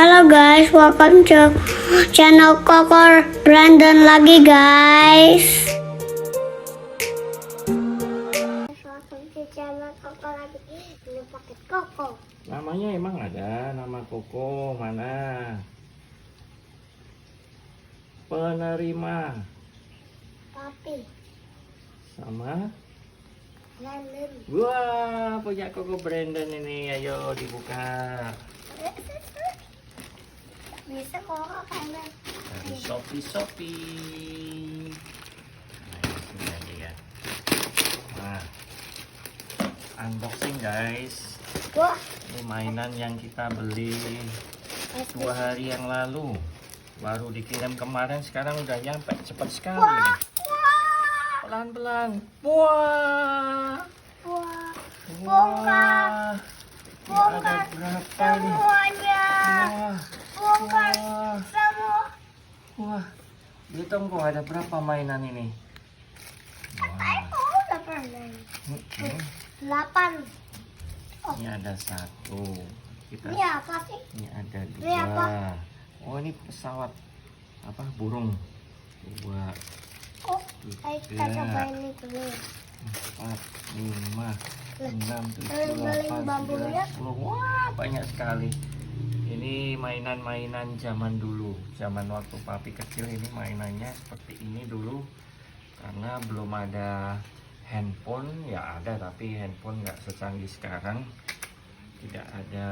Halo guys, welcome to channel Koko Brandon lagi guys. Welcome to channel Koko lagi. Ini paket Koko. Namanya emang ada nama Koko mana? Penerima Papi. sama Brandon. wah punya Koko Brandon ini, ayo dibuka. Bisa Koko kayaknya. Dari Shopee. Nah, ini dia. Nah, unboxing guys. Wah, Ini mainan yang kita beli 2 hari yang lalu. Baru dikirim kemarin, sekarang udah nyampe cepat sekali. wah, Pelan-pelan. Wah. wah, Wah. Ini ada berapa ini? semuanya. Wah. Bongkar Wah. semua. Wah. Hitung kok ada berapa mainan ini? Wah. Aku udah pernah. Hmm. 8. Ini ada 1. Kita Ini apa sih? ini ada Ini apa? 2. Oh, ini pesawat apa? Burung. 2, Oh, ayo kita cobain ini dulu. 4, 5, 6, 7, Beli 8, bambunya. 9, 10. Wah, banyak sekali. Ini mainan-mainan zaman dulu. Zaman waktu papi kecil ini mainannya seperti ini dulu. Karena belum ada handphone, ya ada tapi handphone nggak secanggih sekarang. Tidak ada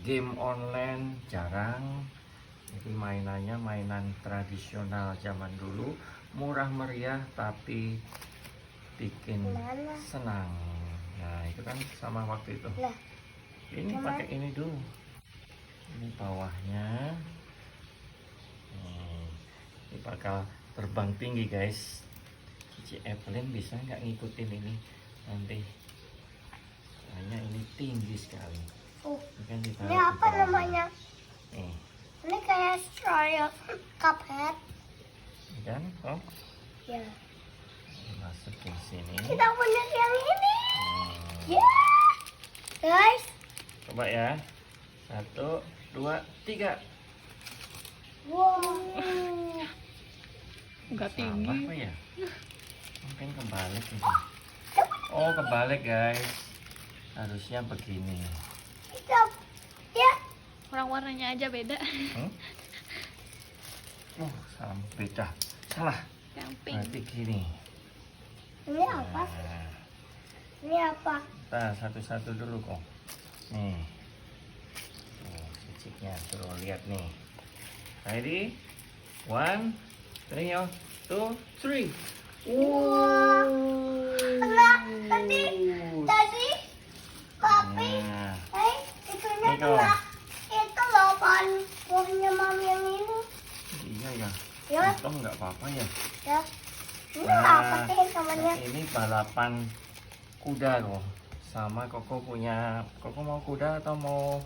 game online, jarang. Jadi mainannya mainan tradisional zaman dulu, murah meriah tapi bikin Mana? senang. Nah itu kan sama waktu itu. Lah, Ini Mana? pakai ini dulu. Ini bawahnya. Ini bakal terbang tinggi guys. Cici Evelyn bisa nggak ngikutin ini nanti? Soalnya ini tinggi sekali. Ini kan ditaruh ini di apa bawah. namanya? Nih, Ini kayak straw cuphead. ini kan, oh, Ya. masukin sini. Kita punya yang ini. Hmm, Ya. Guys. Coba ya, 1, 2, 3. Wow. Enggak Salah tinggi. apa ya? Mungkin kebalik ini. Oh kebalik guys. Harusnya begini. Kita. Ya. Orang warnanya aja beda. Hmm? Oh salah, beda. Salah. Yang pink. Berarti gini. Ini apa? Nah, Ini apa? kita satu-satu dulu kok. Nih. Tuh, ciciknya suruh lihat nih. Ready? 1, 3, 2, 3. Wah. Enggak, tadi papi. Nah, Itunya Iko. kena. Itu loh pan punya mami yang ini. iya ya. Ya. Untung nggak apa-apa ya. Ya. Ini Nah, apa sih namanya? ini balapan kuda kok. Sama Koko punya. Koko mau kuda atau mau?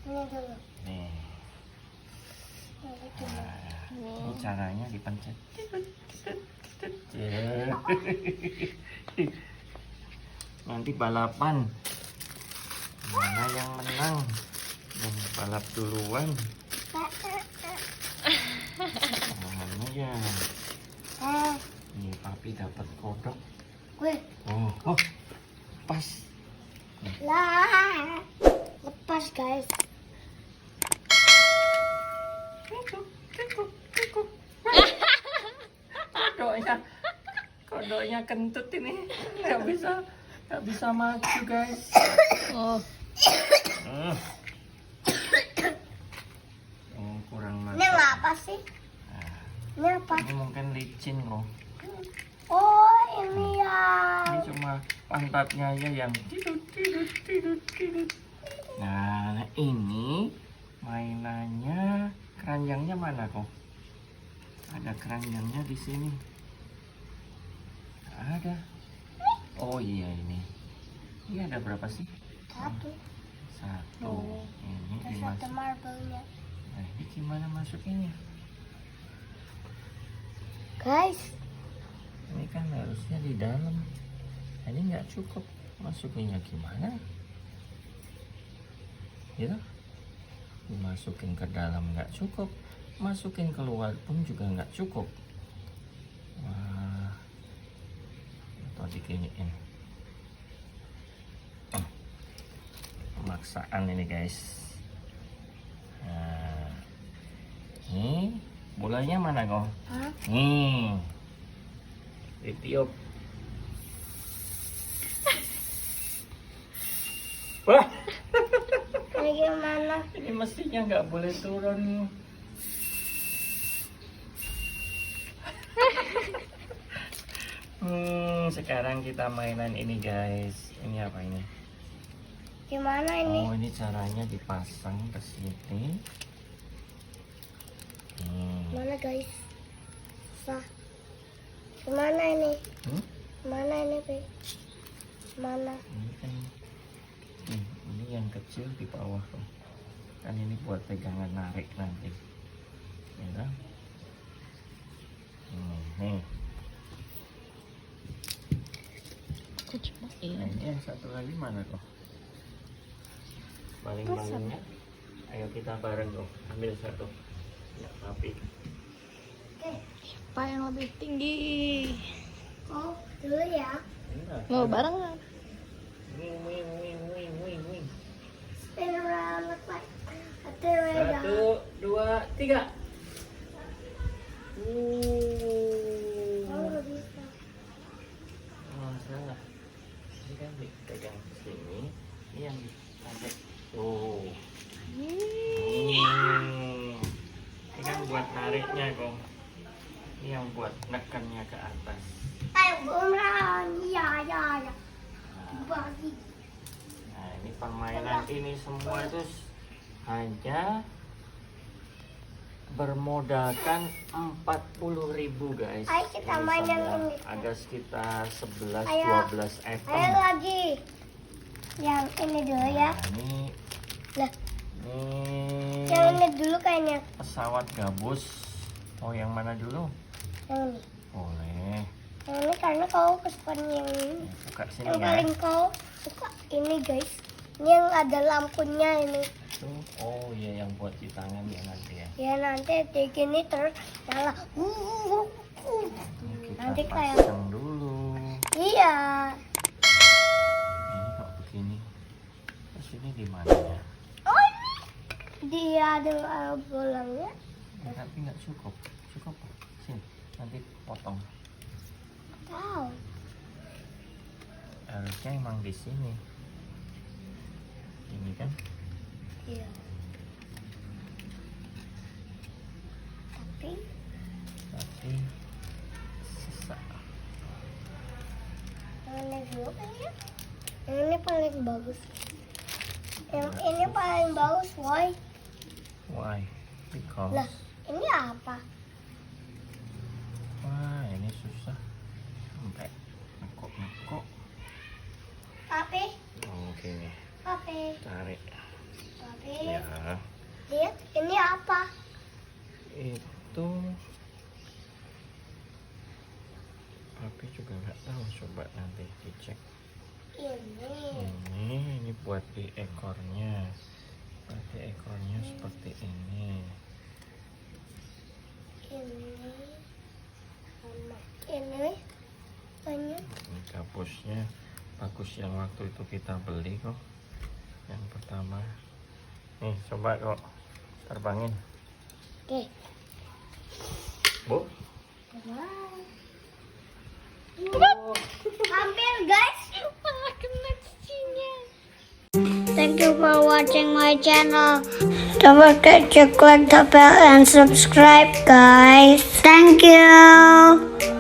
Ini dulu. Nih. Ini dulu. Nah, ini caranya dipencet. Nanti balapan. Mana yang menang? Yang balap duluan. Mana ya? Nih papi dapat kodok. Gue Oh, pas. lah. Lepas guys. Kodoknya kentut ini, nggak bisa maju guys. Oh, Oh, kurang Ini maju. apa sih? Ini apa? Ini mungkin licin kok. Oh ini ya. Ini cuma pantatnya aja yang tidut. Nah, ini mainannya keranjangnya mana kok? Ada keranjangnya di sini. Ada. Oh iya ini. Ini ada berapa sih? Satu. 1. Oh. Ini Terus ada dimasuk. marble-nya. Nah, ini gimana masukinnya? Guys, Ini kan harusnya di dalam. Ini nggak cukup. Masukinnya gimana? Gitu? Dimasukin ke dalam nggak cukup, masukin keluar pun juga nggak cukup. Wah, atau diginiin. Pemaksaan ini guys. Nah, ini bolanya mana kok? Nih, ditiup. Wah, Ini gimana? ini mestinya nggak boleh turun. Sekarang kita mainan ini guys. Ini apa ini? Gimana ini? Oh, ini caranya dipasang ke sini. Mana guys? Susah. Gimana ini? Mana ini, Pi? Mana? Ini kan, ini yang kecil di bawah tuh. Kan ini buat pegangan narik nanti. Ya kan? Nih. Nah, ini yang satu lagi mana kok? Baling-balingnya. Ayo kita bareng dong. Ambil satu. Ya, tapi. Siapa yang lebih tinggi? Oh, dulu ya. Mau barengan? Wing, wing, wing, wing, wing, wing. Spin around look like a tornado. 1, 2, 3. Oh, nggak bisa. Oh, salah. Ini kan dipegang ke sini. Ini yang ditarik. Tuh. Ini kan buat nariknya kok. Ini yang buat nekannya ke atas. Ayo, bumerang. Iya, iya, iya. Bagi. Nah, ini permainan ini semua itu hanya bermodalkan 40.000 guys. Ayo kita Ini main yang semua ini. ada sekitar 11-12 Ayo item. lagi. Yang ini dulu ya. Nah, ini Lah, ini yang ini dulu kayaknya. pesawat gabus. Oh, yang mana dulu? Yang ini. Boleh. Yang ini karena kau kesukaan yang ini. Buka sini Yang ya. paling kau suka ini guys. Ini yang ada lampunya ini. Itu, oh iya, yang buat di tangan ya nanti ya. Ya nanti di gini terus nyala. Ini kita Nanti kayak- pasang dulu. Iya. Ini kok begini. Terus ini di mananya? Oh ini. Dia ada bolongnya. Ya, tapi nggak cukup. Cukup. Sini, nanti potong. Tahu. Harusnya emang di sini. Ini kan? Iya. Tapi Sisa. yang ini dulu kan ya. Yang ini paling bagus. Yang ini paling bagus, woi. Why? Because. Lah, ini apa? Wah, ini susah. Sampai nekuk-nekuk. Tapi, Oke, tapi, tarik. tapi. Ya, Lihat, ini apa? itu. Tapi juga nggak tahu. Coba nanti dicek. Ini. Ini buat di ekornya. Berarti ekornya seperti ini. Ini. Sama. Ini. Banyak. Ini gabusnya bagus yang waktu itu kita beli kok. Yang pertama. Nih, coba kok terbangin. Oke. Bu. Hampir guys. Malah kena cicinya. Thank you for watching my channel. Don't forget to click the bell and subscribe, guys. Thank you.